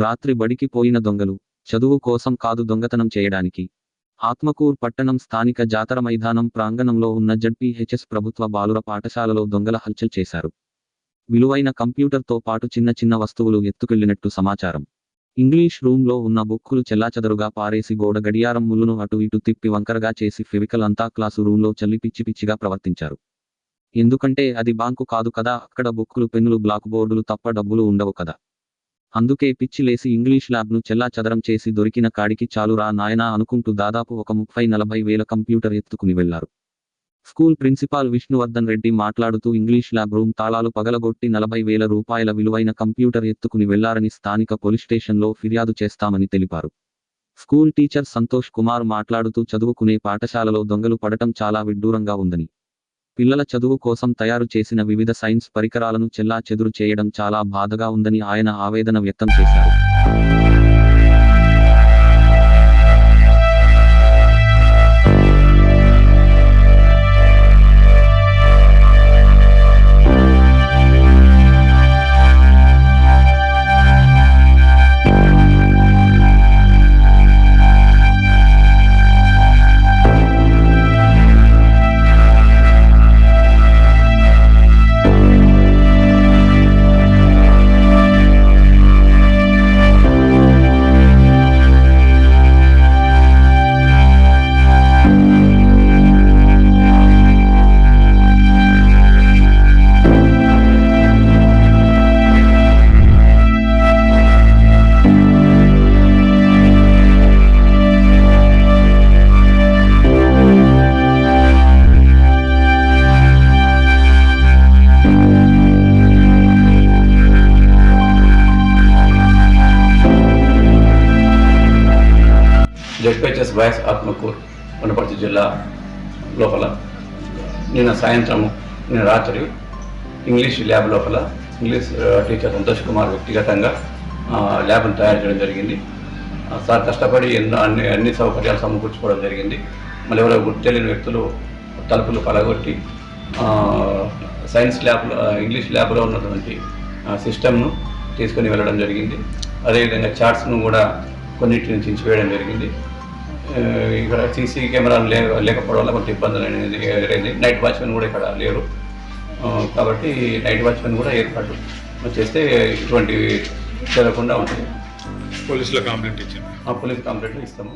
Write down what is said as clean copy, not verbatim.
రాత్రి బడికి పోయిన దొంగలు చదువు కోసం కాదు దొంగతనం చేయడానికి. ఆత్మకూర్ పట్టణం స్థానిక జాతర మైదానం ప్రాంగణంలో ఉన్న జడ్పీహెచ్ఎస్ ప్రభుత్వ బాలుర పాఠశాలలో దొంగల హల్చల్ చేశారు. విలువైన కంప్యూటర్తో పాటు చిన్న చిన్న వస్తువులు ఎత్తుకెళ్లినట్టు సమాచారం. ఇంగ్లీష్ రూమ్లో ఉన్న బుక్కులు చెల్లాచెదరుగా పారేసి గోడ గడియారం ముళ్ళును అటు ఇటు తిప్పి వంకరగా చేసి ఫెవికల్ అంతా క్లాసు రూమ్లో చల్లి పిచ్చి పిచ్చిగా ప్రవర్తించారు. ఎందుకంటే అది బాంకు కాదు కదా, అక్కడ బుక్కులు పెన్నులు బ్లాక్ బోర్డులు తప్ప డబ్బులు ఉండవు కదా. అందుకే పిచ్చి లేసి ఇంగ్లీష్ ల్యాబ్ను చెల్లాచెదరం చేసి దొరికిన కాడికి చాలురా నాయనా అనుకుంటూ దాదాపు ఒక 30-40 వేల కంప్యూటర్ ఎత్తుకుని వెళ్లారు. స్కూల్ ప్రిన్సిపాల్ విష్ణువర్ధన్ రెడ్డి మాట్లాడుతూ ఇంగ్లీష్ ల్యాబ్ రూమ్ తాళాలు పగలగొట్టి 40,000 రూపాయల విలువైన కంప్యూటర్ ఎత్తుకుని వెళ్లారని స్థానిక పోలీస్ స్టేషన్లో ఫిర్యాదు చేస్తామని తెలిపారు. స్కూల్ టీచర్ సంతోష్ కుమార్ మాట్లాడుతూ చదువుకునే పాఠశాలలో దొంగలు పడటం చాలా విడ్డూరంగా ఉందని, పిల్లల చదువు కోసం తయారు చేసిన వివిధ సైన్స్ పరికరాలను చెల్లాచెదురు చేయడం చాలా బాధగా ఉందని ఆయన ఆవేదన వ్యక్తం చేశారు. జడ్పీహెచ్ఎస్ బాయ్స్ ఆత్మకూర్ వనపర్తి జిల్లా లోపల నిన్న రాత్రి ఇంగ్లీష్ ల్యాబ్ లోపల ఇంగ్లీష్ టీచర్ సంతోష్ కుమార్ వ్యక్తిగతంగా ల్యాబ్ను తయారు చేయడం జరిగింది. సార్ కష్టపడి అన్ని సౌకర్యాలు సమకూర్చుకోవడం జరిగింది. మళ్ళీ ఎవరో గుర్తు తెలియని వ్యక్తులు తలుపులు పలగొట్టి సైన్స్ ల్యాబ్ ఇంగ్లీష్ ల్యాబ్లో ఉన్నటువంటి సిస్టమ్ను తీసుకొని వెళ్ళడం జరిగింది. అదేవిధంగా చార్ట్స్ను కూడా కొన్నిటిని చించివేయడం జరిగింది. ఇక్కడ సీసీ కెమెరాలు లేకపోవడం వల్ల కొంత ఇబ్బందులు అనేది ఎదురైంది. నైట్ వాచ్మెన్ కూడా ఇక్కడ లేరు కాబట్టి నైట్ వాచ్మెన్ కూడా ఏర్పాటు చేస్తే ఇటువంటివి జరగకుండా ఉంటుంది. పోలీసుల కంప్లైంట్ ఇచ్చాము. పోలీస్ కంప్లైంట్లు ఇస్తాము.